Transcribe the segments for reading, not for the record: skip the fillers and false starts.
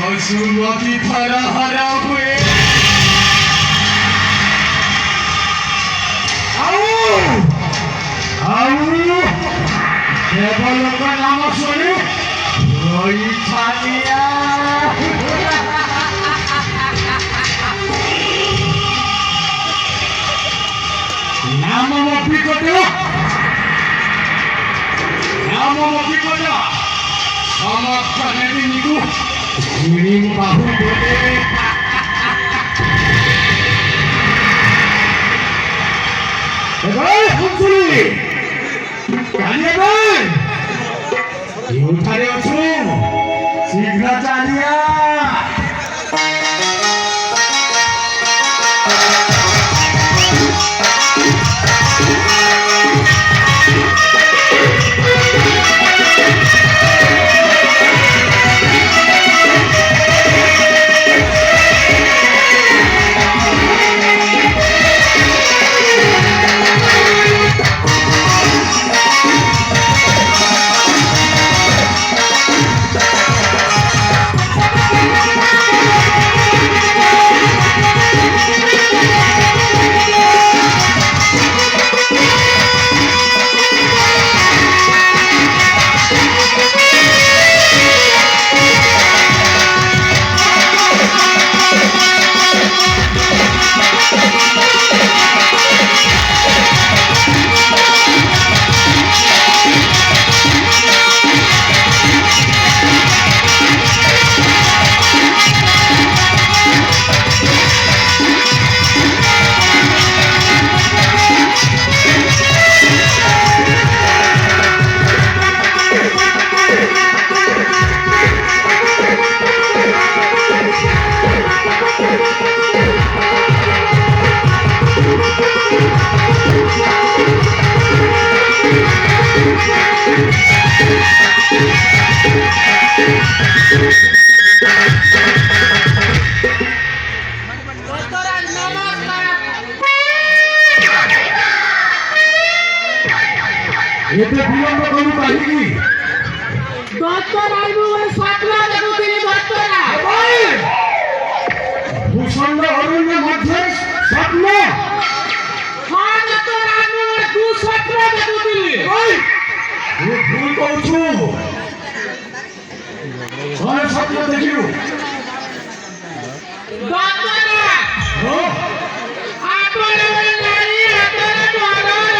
पशुपति हरा हरा हुए केवल का नाम सुनी वही छानिया नाम मफी कोटा समस्त नेदी निकू गिरिंग बाहु बोले भाई हुंसुली कालिया भाई क्यों थारे अछु शीघ्र चालिया এতে বিলম্ব করু কাহিনী ডক্টর আইবু ওই সাতলা দেখো তিনি ডক্টরা ভূষণ্ড অরণ্য মধ্যে স্বপ্ন হ্যাঁ ডক্টর আইবু দু স্বপ্ন দেখো তিনি ওই ভুল কইছো কোন স্বপ্ন দেখিও ডক্টরা ও আপনে নারী আপনে দ্বারা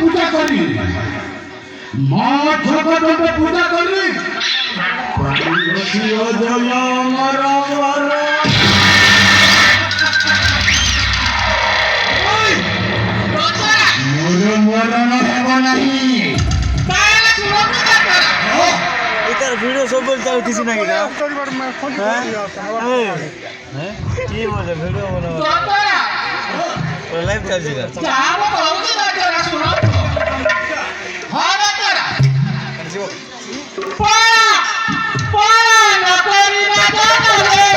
पूजा करी पूजा करी मरण वीडियो सब बोलता है किसी ना की बोले वीडियो बना लाइव कर दिया क्या वो कहोगे डॉक्टर सुनो हां डॉक्टर पारा पारा नौकरी ना जाने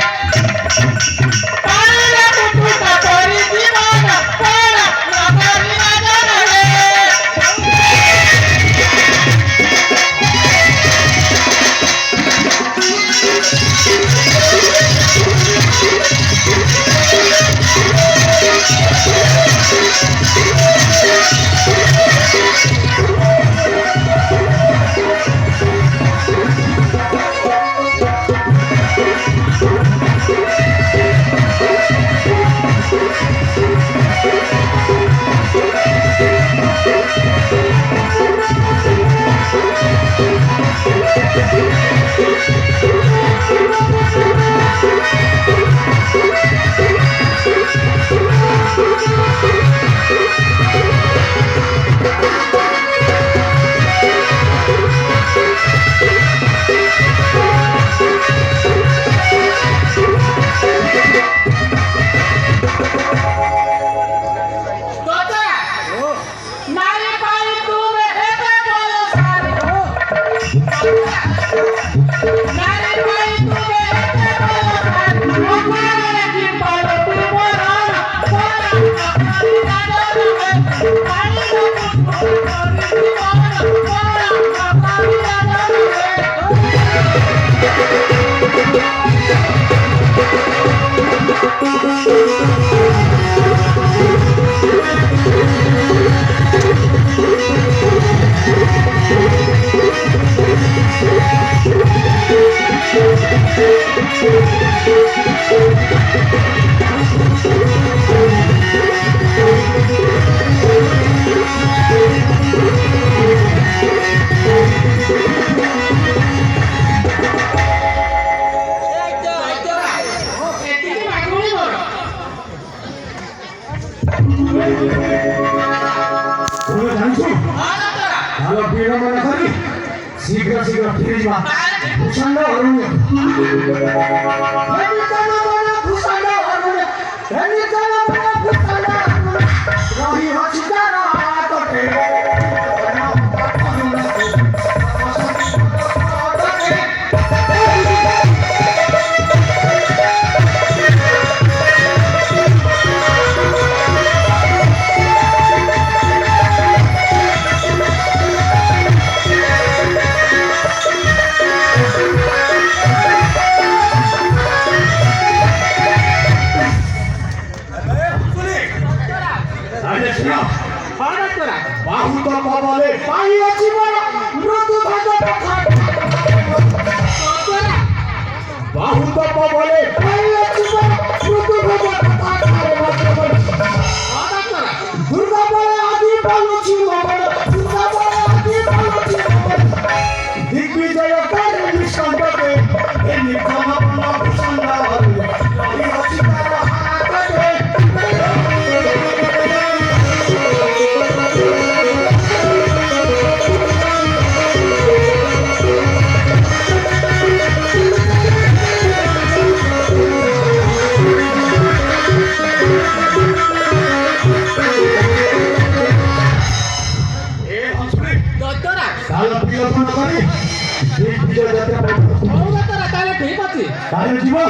पारा ना पुटा करी दीवाना पारा नौकरी ना जाने We'll be right back. Kalau bila mana kali, sigra kirimlah busana orangnya. Ini kana mana busana orangnya. Ini kana mana busana orangnya. Rahi hachikara toke. Bahu to bole pai achi bolo mrudu bhaja patha bahu to bole pai achi bolo mrudu bhaja patha durga bole adi boluchi bolo durga bole adi boluchi bolo digvijay kare nishambate eni kama bolo busanda haru pai achi kara hatate Kalau dia pun kali, dia bisa jatuh. Oh, betul. Kalau dia pasti. Kalau jiwa.